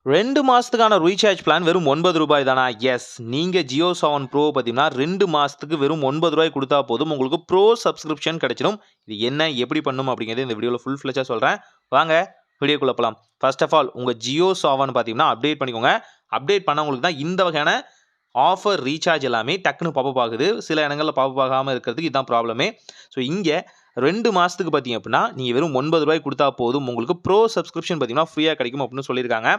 2 மாசத்துக்கான recharge plan வெறும் ரூ. 9 தானா? எஸ். நீங்க Jio Saavn Pro பார்த்தீங்கன்னா 2 மாசத்துக்கு வெறும் ரூ. 9 குடுத்தா போதும். உங்களுக்கு ப்ரோ சப்ஸ்கிரிப்ஷன் கிடைச்சிடும். இது என்ன எப்படி பண்ணணும் அப்படிங்கிறது இந்த வீடியோல ஃபுல் ஃபிளெட்ஜா சொல்றேன். வாங்க வீடியோக்குள்ள போலாம். ஃபர்ஸ்ட் ஆஃப் ஆல் உங்க Jio Saavn பார்த்தீங்கன்னா அப்டேட் பண்ணிக்கோங்க. அப்டேட் பண்ணவங்களுக்கு தான் இந்த வகையான ஆஃபர் ரீசார்ஜ் எல்லாமே டக்குன்னு பாப்பப் ஆகுது. சில இடங்கள்ல பாப்பப் ஆகாம இருக்கிறதுக்கு இதுதான் ப்ராப்ளமே. ஸோ இங்க 2 மாசத்துக்கு பார்த்தீங்க அப்படின்னா, நீங்க வெறும் ரூ. 9 குடுத்தா போதும். உங்களுக்கு ப்ரோ சப்ஸ்கிரிப்ஷன் பார்த்தீங்கன்னா ஃப்ரீயா கிடைக்கும் அப்படின்னு சொல்லியிருக்காங்க.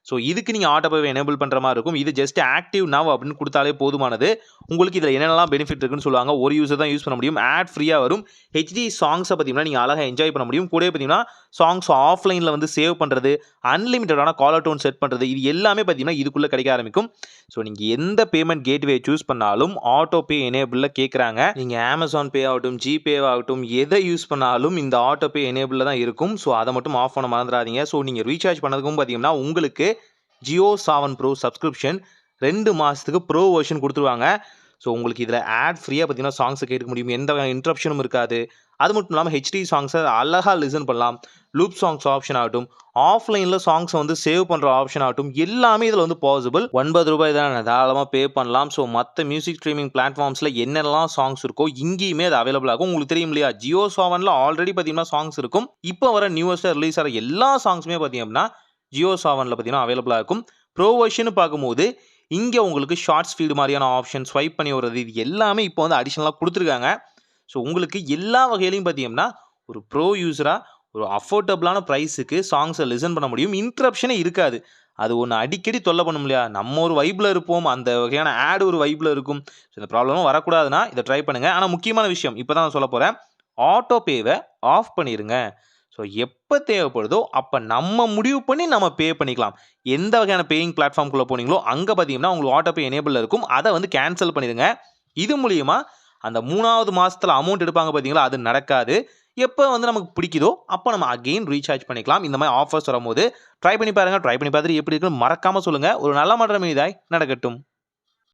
ஸோ இதுக்கு நீங்க ஆட்டோ பேவை எனேபிள் பண்ற மாரி இருக்கும். இது ஜஸ்ட் ஆக்டிவ் நவ் அப்படின்னு குடுத்தாலே போதுமானது. உங்களுக்கு இதுல என்னென்னலாம் பெனிஃபிட் இருக்குன்னு சொல்லுவாங்க. ஒரு யூசர் தான் யூஸ் பண்ண முடியும். ஆட் ஃப்ரீயா வரும். ஹெச்டி சாங்ஸ பார்த்தீங்கன்னா, நீங்க அழகா என்ஜாய் பண்ண முடியும். கூடவே பார்த்தீங்கன்னா, சாங்ஸ் ஆஃப்லைன்ல வந்து சேவ் பண்றது, அன்லிமிட்டடான காலர் டோன் செட் பண்றது, இது எல்லாமே பார்த்தீங்கன்னா, இதுக்குள்ள கிடைக்க ஆரம்பிக்கும். ஸோ நீங்க எந்த பேமெண்ட் கேட்வே சூஸ் பண்ணாலும் ஆட்டோ பே எனேபிள்ல கேட்கறாங்க. நீங்க Amazon Pay ஆகட்டும், GPay ஆகட்டும் எதை யூஸ் பண்ணாலும் இந்த ஆட்டோ பே எனேபிள்ல தான் இருக்கும். ஸோ அத மட்டும் ஆஃப் பண்ண மறந்துறாதீங்க. ஸோ நீங்க ரீசார்ஜ் பண்ணதுக்கும் பார்த்தீங்கன்னா, உங்களுக்கு Jio Saavn Pro சப்ஸ்கிரிப்ஷன் 2 மாசத்துக்கு ப்ரோ வெர்ஷன் குடுத்துருவாங்க. ஸோ உங்களுக்கு இதுல ஆட் ஃப்ரீயா பார்த்தீங்கன்னா, சாங்ஸ கேட்க முடியும். எந்த இன்டரப்ஷனும் இருக்காது. அது மட்டும் இல்லாம ஹெச்டி சாங்ஸ அழகா லிசன் பண்ணலாம். லூப் சாங்ஸ் ஆப்ஷன் ஆகட்டும், ஆஃப்லைன்ல சாங்ஸ வந்து சேவ் பண்ற ஆப்ஷன் ஆகட்டும், எல்லாமே இதுல வந்து பாசிபிள். ரூ. 9 தான தாராளமா பே பண்ணலாம். ஸோ மத்த மியூசிக் ஸ்ட்ரீமிங் பிளாட்ஃபார்ம்ஸ்ல என்னென்னலாம் சாங்ஸ் இருக்கோ, இங்கேயுமே அது அவைலபிள் ஆகும். உங்களுக்கு தெரியும் இல்லையா? Jio Saavnல ஆல்ரெடி பார்த்தீங்கன்னா சாங்ஸ் இருக்கும். இப்போ வர நியூவஸ்ட்டா ரிலீஸ் ஆற எல்லா சாங்ஸுமே பார்த்தீங்க அப்படின்னா, Jio Saavnல பார்த்தீங்கன்னா அவைலபிளா இருக்கும். ப்ரோ வெர்ஷன் பார்க்கும்போது, இங்க உங்களுக்கு ஷார்ட்ஸ் ஃபீட் மாரியான ஆப்ஷன், ஸ்வைப் பண்ணி விடுறது, இது எல்லாமே இப்போ வந்து அடிஷனலா குடுத்துருக்காங்க. ஸோ உங்களுக்கு எல்லா வகையிலயும் பார்த்தீங்கன்னா, ஒரு ப்ரோ யூசரா ஒரு அஃபோர்டபுளான பிரைஸுக்கு சாங்ஸ லிசன் பண்ண முடியும். இன்டரப்ஷனே இருக்காது. அது ஒண்ணு அடிக்கடி தொல்ல பண்ணும் இல்லையா? நம்ம ஒரு வைப்ல இருப்போம். அந்த வகையான ஆட் ஒரு வைப்ல இருக்கும். ஸோ இந்த ப்ராப்ளமும் வரக்கூடாதுன்னா, இத ட்ரை பண்ணுங்க. ஆனா முக்கியமான விஷயம், இப்ப தான் நான் சொல்லப் போறேன். ஆட்டோ பேவ ஆஃப் பண்ணிருங்க. ஸோ எப்ப தேவைப்படுதோ, அப்ப நம்ம முடிவு பண்ணி நம்ம பே பண்ணிக்கலாம். எந்த வகையான பேயிங் பிளாட்ஃபார்ம்குள்ள போனீங்களோ, அங்க பார்த்தீங்கன்னா, உங்களுக்கு ஆட்டோ பே எனேபிள்ல இருக்கும். அத வந்து கேன்சல் பண்ணிருங்க. இது மூலியமா அந்த 3வது மாசத்துல அமௌண்ட் எடுப்பாங்க பார்த்தீங்களா? அது நடக்காது. எப்ப வந்து நமக்கு பிடிக்குதோ, அப்ப நம்ம அகைன் ரீசார்ஜ் பண்ணிக்கலாம். இந்த மாரி ஆஃபர்ஸ் வரும்போது ட்ரை பண்ணி பாருங்க. ட்ரை பண்ணி பார்த்துட்டு எப்படி இருக்குன்னு மறக்காம சொல்லுங்க. ஒரு நல்ல மாற்றம் இனிதாய் நடக்கட்டும்.